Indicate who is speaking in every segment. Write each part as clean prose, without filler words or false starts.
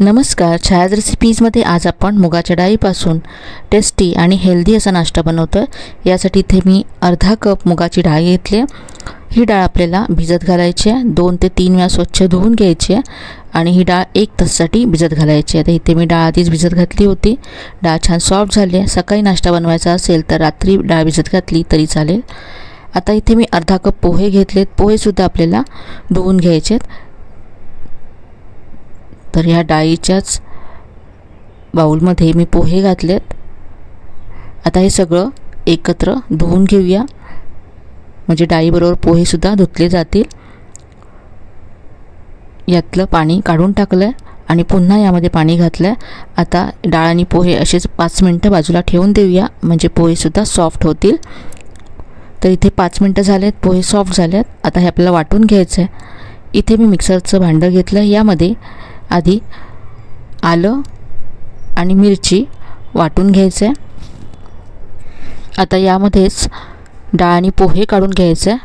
Speaker 1: नमस्कार, छायाज रेसिपीजमध्ये आज आपण मुगाच्या डाळीपासून टेस्टी आणि हेल्दी असा नाश्ता बनवतो आहे। यासाठी इथे मी अर्धा कप मुगाची डाळ घेतली आहे। ही डाळ आपल्याला भिजत घालायची आहे। 2 ते 3 वेळा स्वच्छ धुवून घ्यायची आहे आणि ही डाळ 1 तासासाठी भिजत घालायची आहे। आता इथे मी डाळ आधीच भिजत घातली होती। डाळ छान सॉफ्ट झाली आहे। सकाळी नाश्ता बनवायचा असेल तर रात्री डाळ भिजत घातली तरी चालेल। आता इथे मी अर्धा कप पोहे घेतलेत। पोहेसुद्धा आपल्याला धुवून घ्यायचे आहेत। तर ह्या डाळीच्याच बाउलमध्ये मी पोहे घातलेत। आता हे सगळं एकत्र धुवून घेऊया, म्हणजे डाळीबरोबर पोहेसुद्धा धुतले जातील। यातलं पाणी काढून टाकलं आहे आणि पुन्हा यामध्ये पाणी घातलं आहे। आता डाळ आणि पोहे असेच 5 मिनिटं बाजूला ठेवून देऊया, म्हणजे पोहेसुद्धा सॉफ्ट होतील। तर इथे 5 मिनिटं झालेत, पोहे सॉफ्ट झालेत। आता हे आपल्याला वाटून घ्यायचं आहे। इथे मी मिक्सरचं भांडं घेतलं। यामध्ये आधी आलं आणि मिरची वाटून घ्यायचं आहे। आता यामध्येच डाळ आणि पोहे काढून घ्यायचं आहे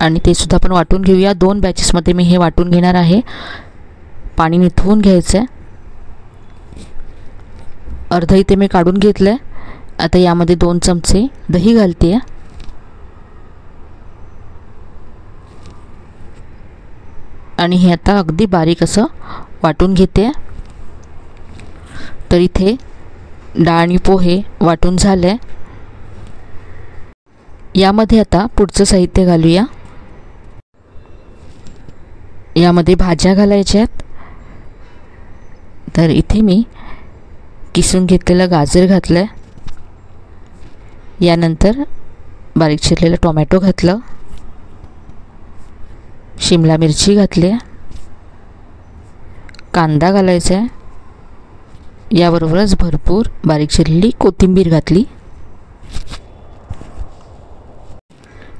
Speaker 1: आणि ते सुद्धा आपण वाटून घेऊया। 2 बॅचेसमध्ये मी हे वाटून घेणार आहे। पाणी निथळून घ्यायचं आहे। अर्ध इथे मी काढून घेतलं आहे। आता यामध्ये 2 चमचे दही घालते आहे आणि हे आता अगदी बारीक असं वाटून घेते। तर इथे डाळ आणि पोहे वाटून झाले। यामध्ये आता पुढचं साहित्य घालूया। यामध्ये भाज्या घालायच्या आहेत। तर इथे मी किसून घेतलेलं गाजर घातलं। यानंतर बारीक चिरलेलं टोमॅटो घातलं, शिमला मिरची घातली, कांदा घालायचा आहे। याबरोबरच भरपूर बारीक चिरलेली कोथिंबीर घातली।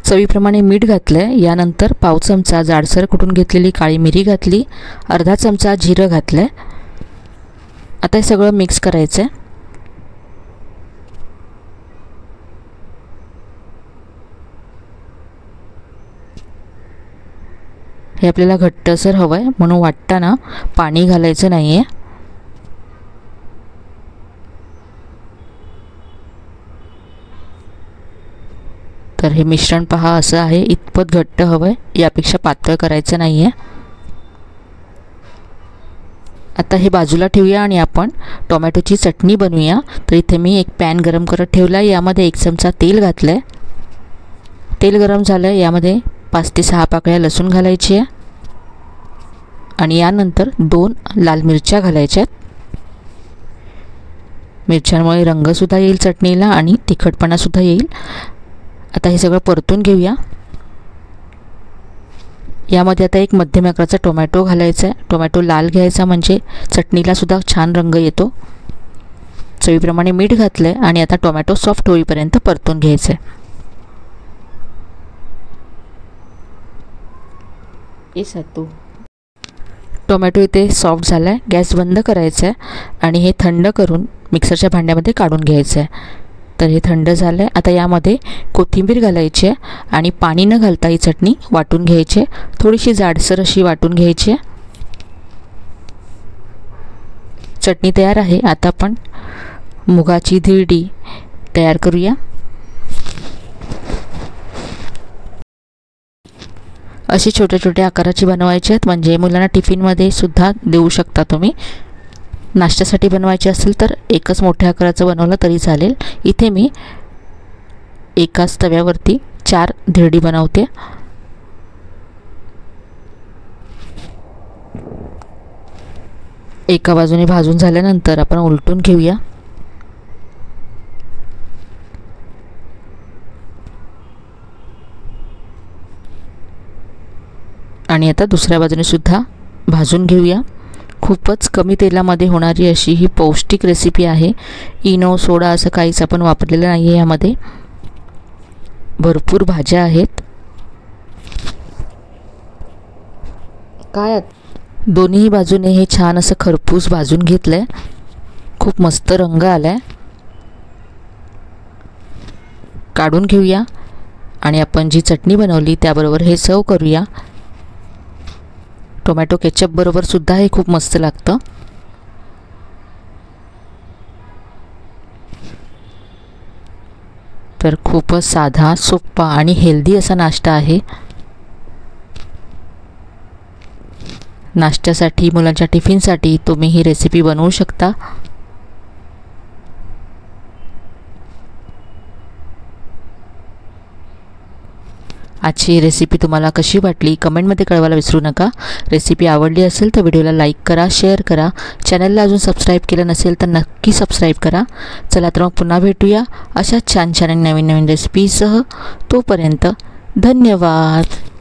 Speaker 1: चवीप्रमाणे मीठ घातलं। यानंतर पाव चमचा जाडसर कुटून घेतलेली काळी मिरी घातली, अर्धा चमचा जिरं घातलं। आता हे सगळं मिक्स करायचं आहे। हे आपल्याला घट्टसर हवं आहे, म्हणून वाटताना पाणी घालायचं नाही आहे। तर हे मिश्रण पहा असं आहे, इतपत घट्ट हवं आहे, यापेक्षा पातळ करायचं नाही आहे। आता हे बाजूला ठेवूया आणि आपण टोमॅटोची चटणी बनवूया। तर इथे मी एक पॅन गरम करत ठेवला। यामध्ये 1 चमचा तेल घातलं आहे। तेल गरम झालं। यामध्ये 5 ते 6 पाकळ्या लसूण घालायची आहे आणि यानंतर 2 लाल मिरच्या घालायच्या आहेत। मिरच्यांमुळे रंगसुद्धा येईल चटणीला आणि तिखटपणासुद्धा येईल। आता हे सगळं परतून घेऊया। यामध्ये आता एक मध्यम आकाराचा टोमॅटो घालायचा आहे। टोमॅटो लाल घ्यायचा, म्हणजे चटणीला सुद्धा छान रंग येतो। चवीप्रमाणे मीठ घातलं आहे आणि आता टोमॅटो सॉफ्ट होईपर्यंत परतून घ्यायचं आहे। टोमॅटो इथे सॉफ्ट झाला आहे। गॅस बंद करायचा आहे आणि हे थंड करून मिक्सरच्या भांड्यामध्ये काढून घ्यायचं आहे। तर हे थंड झालं आहे। आता यामध्ये कोथिंबीर घालायची आहे आणि पाणी न घालता ही चटणी वाटून घ्यायची आहे। थोडीशी जाडसर अशी वाटून घ्यायची आहे। चटणी तयार आहे। आता आपण मुगाची धिरडी तयार करूया। अशी छोट्या छोट्या आकाराची बनवायची आहेत, म्हणजे मुलांना टिफिनमध्ये सुद्धा देऊ शकता तुम्ही। नाश्त्यासाठी बनवायचे असेल तर एकच मोठ्या आकाराचं बनवलं तरी चालेल। इथे मी एकाच तव्यावरती 4 धिरडी बनवते। एका बाजूने भाजून झाल्यानंतर आपण उलटून घेऊया। आणि आता दुसऱ्या बाजूने सुद्धा भाजून घेऊया। खूपच कमी तेलामध्ये होणारी अशी ही पौष्टिक रेसिपी आहे। इनो सोडा असं काहीच आपण वापरलेलं नाही आहे। यामध्ये भरपूर भाज्या आहेत। दोन्ही बाजूने हे छान असं खरपूस भाजून घेतलं आहे। खूप मस्त रंग आला आहे। काढून घेऊया आणि आपण जी चटणी बनवली त्याबरोबर हे सर्व करूया। टोमॅटो केचप बरोबर सुद्धा हे खूप मस्त लागतं। तर खूपच साधा, सोपा आणि हेल्दी असा नाश्ता आहे. नाश्त्यासाठी, मुलांच्या टिफिनसाठी तुम्ही ही रेसिपी बनवू शकता. आजची रेसिपी तुम्हाला कशी वाटली कमेंटमध्ये कळवायला विसरू नका. रेसिपी आवडली असेल तर व्हिडिओला लाईक करा, शेअर करा. चॅनलला अजून सबस्क्राईब केलं नसेल तर नक्की सबस्क्राईब करा. चला तर मग पुन्हा भेटूया अशा छान छान आणि नवीन नवीन रेसिपीसह. तोपर्यंत धन्यवाद.